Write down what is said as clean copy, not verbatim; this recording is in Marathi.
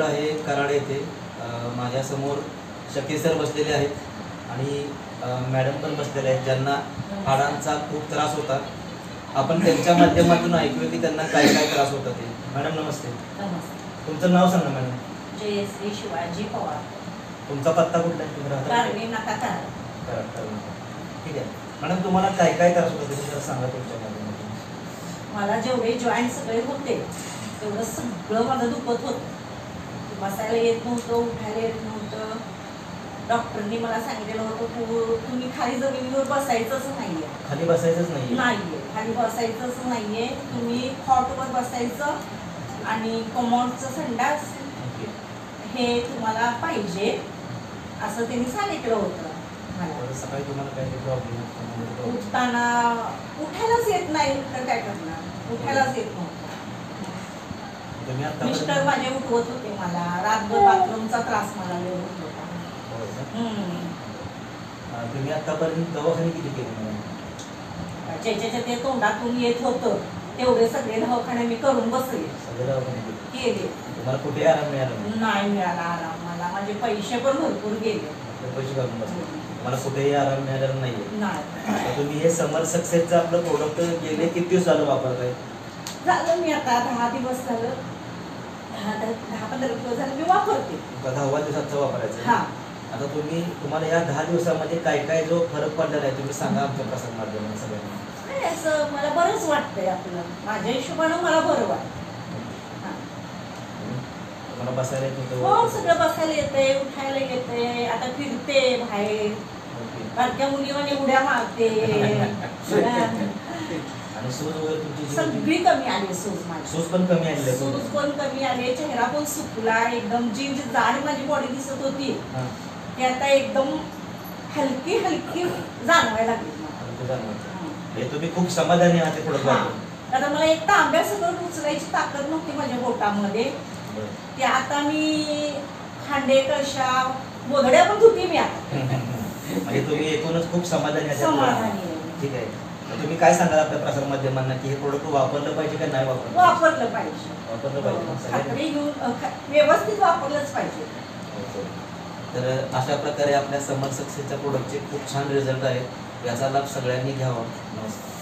आहे कराड येथे माझ्यासमोर शकील सर बसलेले आहेत आणि मॅडम पण बसलेले आहेत ज्यांना हाडांचा खूप त्रास होता. आपण त्यांच्या माध्यमातून ऐकूया की त्यांना काय काय त्रास होता ते. मॅडम नमस्ते. नमस्ते. तुमचं नाव सांगा मॅडम. जयश्री शिवाजी पवार. तुमचा पत्ता कुठला आहे? तुम्ही राहता कराड. ठीक आहे मॅडम, तुम्हाला काय काय त्रास होता ते जरा सांगा तुमच्या माध्यमातून. मला जेवढे जॉईंट सगळे होते तेवढं सगळं मला दुखत होतं. बसायला येत नव्हतं, उठायला येत नव्हतं. डॉक्टरनी मला सांगितलेलं होतं तुम्ही खाली जमिनीवर बसायचंच नाहीये. खाली बसायचंच नाहीये. खाली बसायचंच नाहीये. तुम्ही खॉटवर बसायचं आणि कमोडचं संडास हे तुम्हाला पाहिजे असं त्यांनी सांगितलं होतं मला. सकाळी तुम्हाला काय प्रॉब्लेम? उठताना उठायलाच येत नाही तर काय करणार, उठायलाच येत नव्हतं. मिस्टर माझे उठवत होते मला. रातभर बाथरूमचा त्रास मला लय होत होता. तुम्ही आतापर्यंत दवाखाने किती केले? ज्याच्या ते तोंडातून येत होतं तेवढे सगळे दवाखाने मी करून बसले. सगळे दवाखाने केले. तुम्हाला कुठे आराम मिळाला? नाही मिळाला आराम मला. माझे पैसे पण भरपूर गेले. पैसे घालून बसले. तुम्हाला कुठेही आराम मिळालेला नाहीये? नाही. तुम्ही हे समर सक्सेसचं आपलं प्रोडक्ट गेले किती दिवस झालं वापरताय? झालं मी आता 10 दिवस झालं. 10-15 दिवस झालं मी वापरते. 10व्या दिवसाचं वापरायचं. आता तुम्हाला या 10 दिवसामध्ये काय काय जो फरक पडलेला आहे तुम्ही सांगा आमच्या प्रसार माध्यमात सगळ्यांना. नाही असं मला बरंच वाटतंय. आपलं माझ्या हिशोबानं मला बरं वाटतं. तुम्हाला बसायला येत होतं? हो, सगळं बसायला येतंय, उठायला येतंय. आता फिरते बाहेर. बारक्या मुलीवानी उड्या मारते. आणि सूज वगैरे तुमची सगळी कमी आली. सूज पण कमी आली. सूज पण कमी आले. चेहरा पण सुकला. एकदम जी जाड माझी बॉडी दिसत होती ती आता एकदम हलकी हलकी जाणवायला लागली. हे तुम्ही खूप समाधानी आहात प्रोडक्ट वापरून. आता मला एक तांब्या सगळं उचलायची ताकद नव्हती माझ्या बोटामध्ये. ते आता मी खांडे कळशा बोधड्या पण धुती मी आता. म्हणजे तुम्ही एकूणच खूप समाधानी आहात. ठीक आहे. तुम्ही काय सांगाल आपल्या प्रसार माध्यमांना की हे प्रोडक्ट वापरलं पाहिजे का नाही वापरलं? वापरलं पाहिजे. वापरलं पाहिजे. खात्री घेऊन व्यवस्थित वापरलंच पाहिजे. तर अशा प्रकारे आपल्या समर सक्सेसच्या प्रोडक्टचे खूप छान रिझल्ट आहेत. याचा लाभ सगळ्यांनी घ्यावा. नमस्कार.